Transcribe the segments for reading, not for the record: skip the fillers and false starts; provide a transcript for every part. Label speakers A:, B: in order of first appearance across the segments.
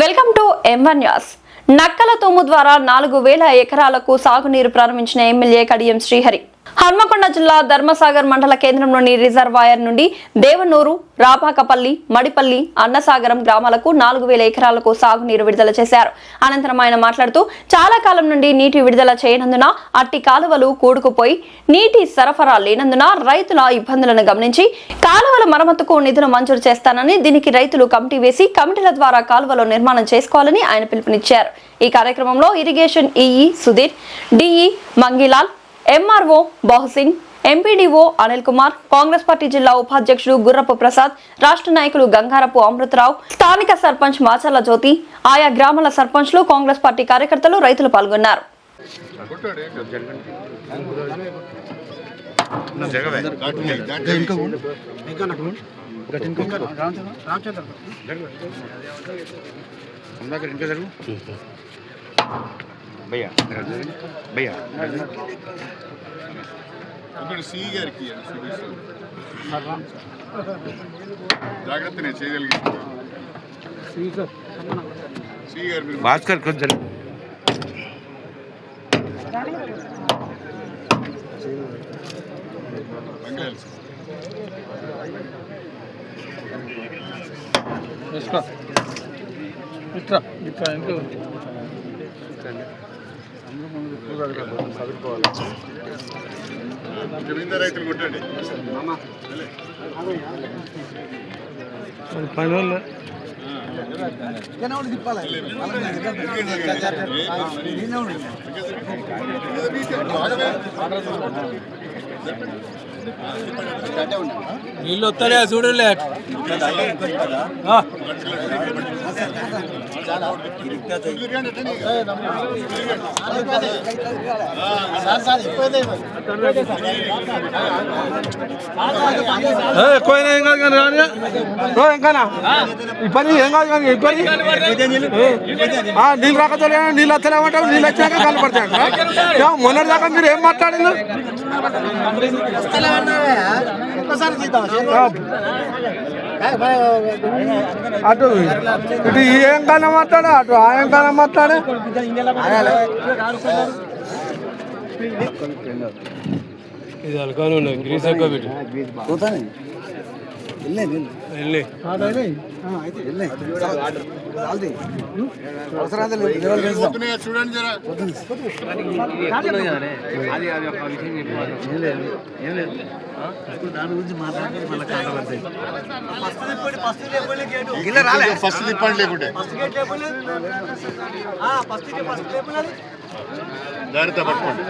A: Welcome to M1 news. నక్కల తోము ద్వారా 4000 ఎకరాలకు సాగునీరు ప్రారంభించిన ఎమ్మెల్యే కడియం శ్రీహరి. హన్మకొండ జిల్లా ధర్మసాగర్ మండల కేంద్రంలోని రిజర్వాయర్ నుండి దేవనూరు, రాపాకపల్లి, మడిపల్లి, అన్నసాగరం గ్రామాలకు 4000 ఎకరాలకు సాగునీరు విడుదల చేశారు. అనంతరం ఆయన మాట్లాడుతూ చాలా కాలం నుండి నీటి విడుదల చేయనందున అట్టి కాలువలు కూడుకుపోయి నీటి సరఫరా లేనందున రైతుల ఇబ్బందులను గమనించి కాలువల మరమ్మతుకు నిధులు మంజూరు చేస్తానని, దీనికి రైతులు కమిటీ వేసి కమిటీల ద్వారా కాలువల నిర్మాణం చేసుకోవాలని ఆయన పిలుపునిచ్చారు. ఈ కార్యక్రమంలో irrigation EE Sudheer, DE Mangilal, MRO Bahusingh, MPDO Anil Kumar, Congress party జిల్లా ఉపాధ్యక్షుడు గుర్రపు ప్రసాద్, రాష్ట్ర నాయకులు గంగారపు అమృతరావు, స్థానిక సర్పంచ్ మాచర్ల జ్యోతి, ఆయా గ్రామాల సర్పంచ్లు, కాంగ్రెస్ పార్టీ కార్యకర్తలు, రైతులు పాల్గొన్నారు.
B: भैया भैया
C: सी गाరికి జాగ్రత్తనే చేయగలిగి सी గారు మీరు
B: భాస్కర్ కొంచెం
D: इसका इट्रा इट्रा इनको
C: జమీందార్ రైతులు కొట్టండి
D: పని వాళ్ళు నీళ్ళు వస్తలే చూడలే ఎక్కువైనా ఏం కాదు కానీ రాని ఇంకానా ఇబ్బంది ఏం కాదు కానీ ఇబ్బంది నీళ్ళు రాకపోతే నీళ్ళు వస్తలేమంటారు, నీళ్ళు వచ్చాక కాలు పడతాయి. మొన్నటి దాకా మీరు ఏం మాట్లాడింది? అటు ఇటు ఏం కాలం మాట్లాడా, అటు ఆయన కాలం మాట్లాడే ఇది అలకాలు ఉన్నాయి గ్రీస్ ఎక్కువ పెట్టి
C: చూడండి జరా
D: దాని గురించి మాట్లాడితే
C: ఫస్ట్ తిప్పండి లేకుంటే జాగ్రత్త పట్టుకోండి.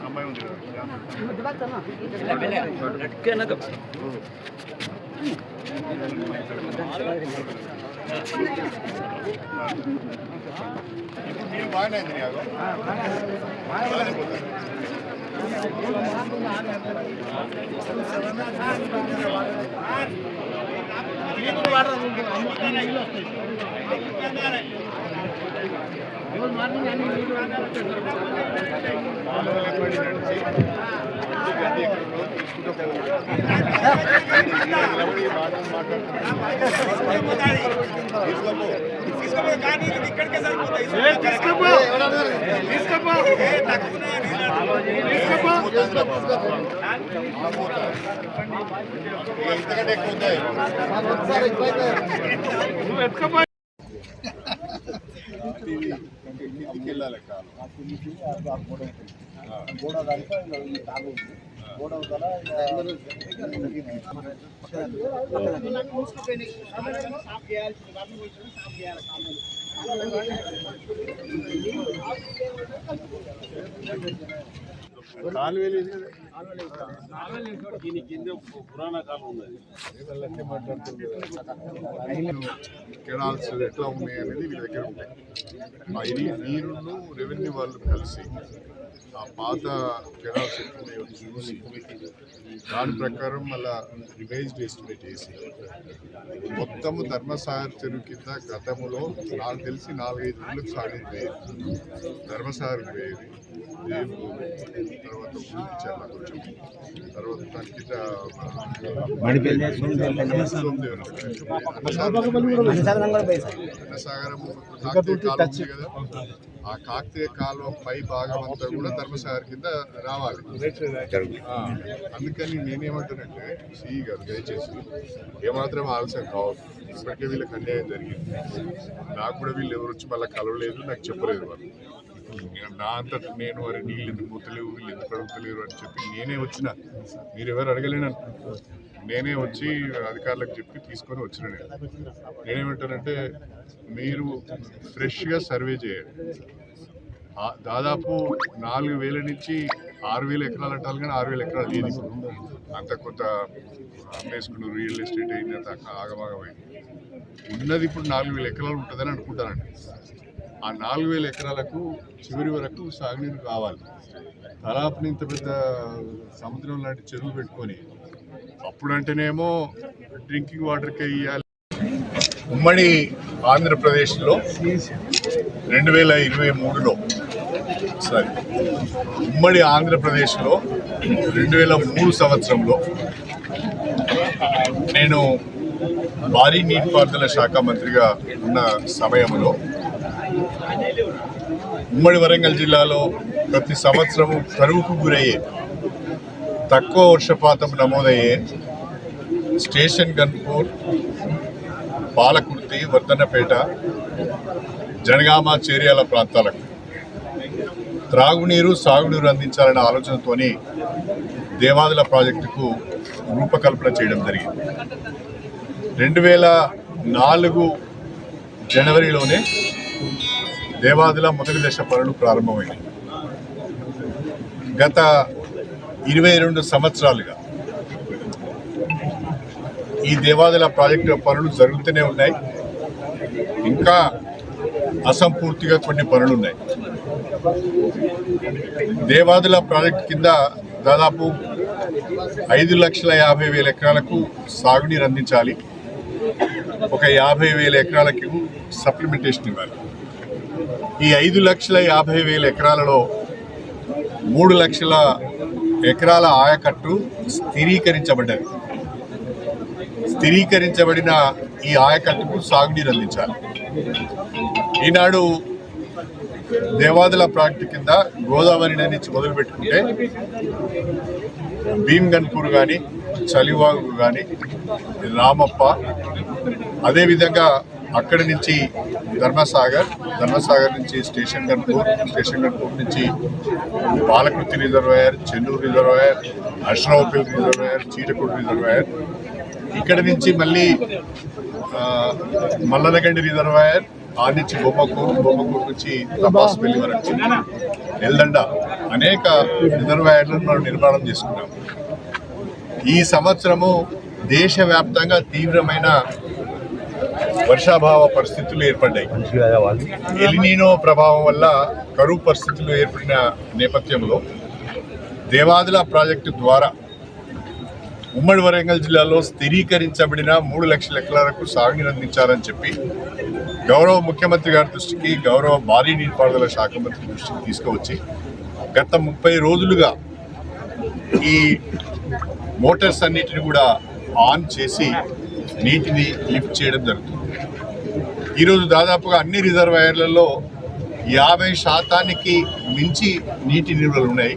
C: అమ్మాయి ఉంది మీరు బాగానే అయింది ఇంతకంటే ఎక్కువ కిందికి వెళ్ళాలి కెనాల్స్ ఎట్లా ఉన్నాయి అనేది వీళ్ళ దగ్గర ఉంటాయి. ఇది నీరును రెవెన్యూ వాళ్ళు కలిసి ఆ పాత కెనాల్స్ ఎట్లున్నాయో చూసి దాని ప్రకారం మళ్ళా రివైజ్డ్ ఎస్టిమేట్ చేసి మొత్తము ధర్మసాగర్ చెరువు కింద గతంలో నాకు తెలిసి 4-5 ఊళ్ళకి సాగేది వేరు. ధర్మసాగర్ వేరు, దేవుడు, తర్వాత ఊరిచర్ల కొంచెం, తర్వాత దాని కింద అన్నసాగరం కాలువ కదా, ఆ కాకతీయ కాలువ పై భాగం అంతా కూడా ధర్మసాగర్ కింద రావాలి. అందుకని నేనేమంటానంటే సిఈ గారు దయచేసి ఏమాత్రం ఆలస్యం కావద్దు. ఇప్పటికే వీళ్ళకి అన్యాయం జరిగింది. నాకు కూడా వీళ్ళు ఎవరు వచ్చి మళ్ళీ కలవలేదు, నాకు చెప్పలేదు వాళ్ళు. నా అంతట నేను వారి నీళ్ళు ఎందుకు పోతలేవు, వీళ్ళు ఎందుకు అడుగుతలేరు అని చెప్పి నేనే వచ్చిన. మీరు ఎవరు అడగలేనని నేనే వచ్చి అధికారులకు చెప్పి తీసుకొని వచ్చిన. నేనేమంటానంటే మీరు ఫ్రెష్గా సర్వే చేయండి. దాదాపు 4,000 నుంచి 6,000 ఎకరాలు అంటారు, కానీ 6,000 ఎకరాలు లేదు. అంత కొంత అమ్మేసుకున్నారు, రియల్ ఎస్టేట్ అయింది, అంత ఆగమాగమైంది. ఉన్నది ఇప్పుడు 4,000 ఎకరాలు ఉంటుందని అనుకుంటానండి. ఆ 4,000 ఎకరాలకు చివరి వరకు సాగునీరు కావాలి. తలాపుని ఇంత పెద్ద సముద్రం లాంటి చెరువు పెట్టుకొని అప్పుడంటేనేమో డ్రింకింగ్ వాటర్కే ఇవ్వాలి. ఉమ్మడి ఆంధ్రప్రదేశ్లో 2023లో ఉమ్మడి ఆంధ్రప్రదేశ్లో 2003 సంవత్సరంలో నేను భారీ నీటిపారుదల శాఖ మంత్రిగా ఉన్న సమయంలో ఉమ్మడి వరంగల్ జిల్లాలో ప్రతి సంవత్సరము కరువుకు గురయ్యే, తక్కువ వర్షపాతం నమోదయ్యే స్టేషన్ గన్పూర్, పాలకుర్తి, వర్ధన్నపేట, జనగామ, చేర్యాల ప్రాంతాలకు త్రాగునీరు, సాగునీరు అందించాలనే ఆలోచనతోని దేవాదుల ప్రాజెక్టుకు రూపకల్పన చేయడం జరిగింది. 2004 జనవరిలోనే దేవాదుల మొదటి దశ పనులు ప్రారంభమైనాయి. గత 22 సంవత్సరాలుగా ఈ దేవాదుల ప్రాజెక్టు పనులు జరుగుతూనే ఉన్నాయి. ఇంకా అసంపూర్తిగా కొన్ని పనులు ఉన్నాయి. దేవాదుల ప్రాజెక్టు కింద దాదాపు 5,50,000 ఎకరాలకు సాగునీరు అందించాలి. ఒక 50,000 ఎకరాలకు సప్లిమెంటేషన్ ఇవ్వాలి. ఈ 5,50,000 ఎకరాలలో 3 లక్షల ఎకరాల ఆయకట్టు స్థిరీకరించబడ్డది. స్థిరీకరించబడిన ఈ ఆయకట్టుకు సాగునీరు అందించాలి. ఈనాడు దేవాదుల ప్రాజెక్టు కింద గోదావరి నది నుంచి మొదలుపెట్టుకుంటే భీమ్గన్పూర్ కానీ, చలివాగు కానీ, రామప్ప, అదేవిధంగా అక్కడి నుంచి ధర్మసాగర్ నుంచి స్టేషన్ గన్పూర్ నుంచి Palakurthi reservoir, Chennur reservoir, Ashwaraopalli reservoir, Cheetakudu reservoir, ఇక్కడి నుంచి మళ్ళీ మల్లనగండి రిజర్వాయర్, ఆ నుంచి బొమ్మకూరు నుంచి తపాసుపల్లి వరకు ఎల్దండ, అనేక రిజర్వాయర్లను మనం నిర్మాణం చేసుకున్నాం. ఈ సంవత్సరము దేశవ్యాప్తంగా తీవ్రమైన వర్షాభావ పరిస్థితులు ఏర్పడ్డాయి. ఎలినీనో ప్రభావం వల్ల కరువు పరిస్థితులు ఏర్పడిన నేపథ్యంలో దేవాదుల ప్రాజెక్టు ద్వారా ఉమ్మడి వరంగల్ జిల్లాలో స్థిరీకరించబడిన 3 లక్షల ఎకరాలకు సాగునీరు అందించాలని చెప్పి గౌరవ ముఖ్యమంత్రి గారి దృష్టికి, గౌరవ భారీ నీటిపారుదల శాఖ మంత్రి దృష్టికి తీసుకువచ్చి గత 30 రోజులుగా ఈ మోటార్స్ అన్నిటిని కూడా ఆన్ చేసి నీటిని లిఫ్ట్ చేయడం జరుగుతుంది. ఈరోజు దాదాపుగా అన్ని రిజర్వాయర్లలో 50% మించి నీటి నిల్వలు ఉన్నాయి.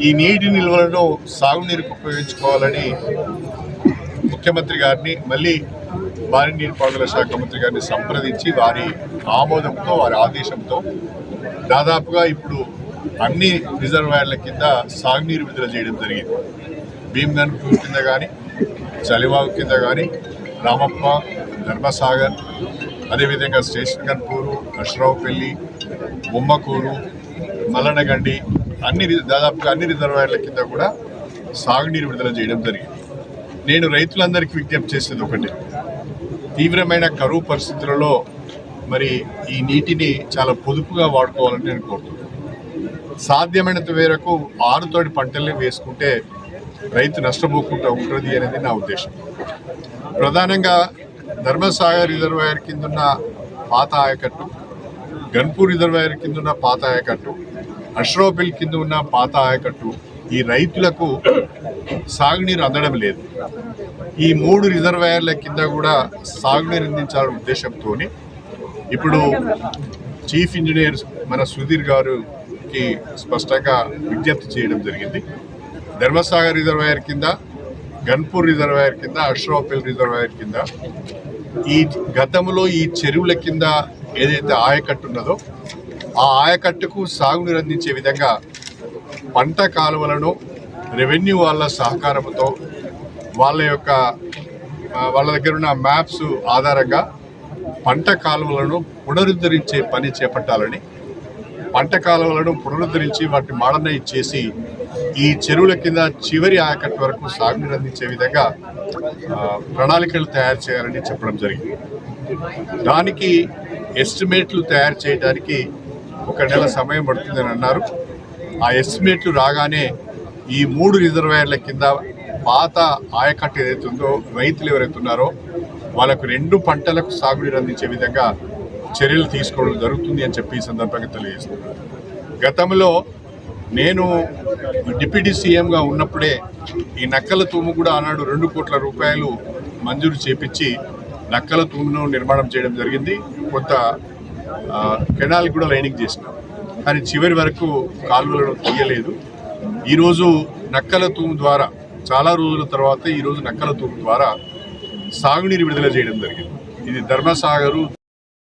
C: ఈ నీటి నిల్వలను సాగునీరుకు ఉపయోగించుకోవాలని ముఖ్యమంత్రి గారిని, మళ్ళీ భారీ నీటిపారుదల శాఖ మంత్రి గారిని సంప్రదించి వారి ఆమోదంతో, వారి ఆదేశంతో దాదాపుగా ఇప్పుడు అన్ని రిజర్వాయర్ల కింద సాగునీరు విడుదల చేయడం జరిగింది. భీమ్గన్పూర్ కింద కానీ, చలివాగు కింద కానీ, రామప్ప, ధర్మసాగర్, అదేవిధంగా స్టేషన్ గన్పూరు, అశ్రావుపల్లి, బొమ్మకూరు, మల్లనగండి, దాదాపుగా అన్ని రిజర్వాయర్ల కింద కూడా సాగునీరు విడుదల చేయడం జరిగింది. నేను రైతులందరికీ విజ్ఞప్తి చేసేది ఒకటి, తీవ్రమైన కరువు పరిస్థితులలో మరి ఈ నీటిని చాలా పొదుపుగా వాడుకోవాలని నేను కోరుతున్నాను. సాధ్యమైనంత మేరకు ఆరుతోటి పంటల్ని వేసుకుంటే రైతు నష్టపోకుండా ఉంటుంది అనేది నా ఉద్దేశం. ప్రధానంగా ధర్మసాగర్ రిజర్వాయర్ కిందున్న పాత ఆయకట్టు, గన్పూర్ రిజర్వాయర్ కిందున్న పాత ఆయకట్టు, అష్రోబిల్ కింద ఉన్న పాత ఆయకట్టు ఈ రైతులకు సాగునీరు అందడం లేదు. ఈ 3 రిజర్వాయర్ల కింద కూడా సాగునీరు అందించాలనే ఉద్దేశంతో ఇప్పుడు చీఫ్ ఇంజనీర్ మన సుధీర్ గారికి స్పష్టంగా విజ్ఞప్తి చేయడం జరిగింది. ధర్మసాగర్ రిజర్వాయర్ కింద, గన్పూర్ రిజర్వాయర్ కింద, అష్రోబిల్ రిజర్వాయర్ కింద ఈ గతంలో ఈ చెరువుల కింద ఏదైతే ఆయకట్టు ఉన్నదో ఆ ఆయకట్టుకు సాగునీరు అందించే విధంగా పంట కాలువలను రెవెన్యూ వాళ్ళ సహకారంతో వాళ్ళ దగ్గర ఉన్న మ్యాప్స్ ఆధారంగా పంట కాలువలను పునరుద్ధరించే పని చేపట్టాలని, పంట కాలువలను పునరుద్ధరించి వాటిని మోడర్నైజ్ చేసి ఈ చెరువుల కింద చివరి ఆయకట్టు వరకు సాగునీరు అందించే విధంగా ప్రణాళికలు తయారు చేయాలని చెప్పడం జరిగింది. దానికి ఎస్టిమేట్లు తయారు చేయడానికి 1 నెల సమయం పడుతుందని అన్నారు. ఆ ఎస్టిమేట్లు రాగానే ఈ 3 రిజర్వాయర్ల కింద పాత ఆయకట్టు ఏదైతే ఉందో రైతులు ఎవరైతే ఉన్నారో వాళ్ళకు 2 పంటలకు సాగునీరు అందించే విధంగా చర్యలు తీసుకోవడం జరుగుతుంది అని చెప్పి ఈ సందర్భంగా తెలియజేస్తున్నాను. గతంలో నేను డిప్యూటీ సీఎంగా ఉన్నప్పుడే ఈ నక్కల తూము కూడా ఆనాడు 2 కోట్ల రూపాయలు మంజూరు చేపించి నక్కల తూమును నిర్మాణం చేయడం జరిగింది. కొంత కెనాల్ కూడా లైనింగ్ చేసినాం, కానీ చివరి వరకు కాలువలను తీయలేదు. ఈరోజు నక్కల తూము ద్వారా చాలా రోజుల తర్వాత ఈరోజు నక్కల తూము ద్వారా సాగునీరు విడుదల చేయడం జరిగింది. ఇది ధర్మసాగరు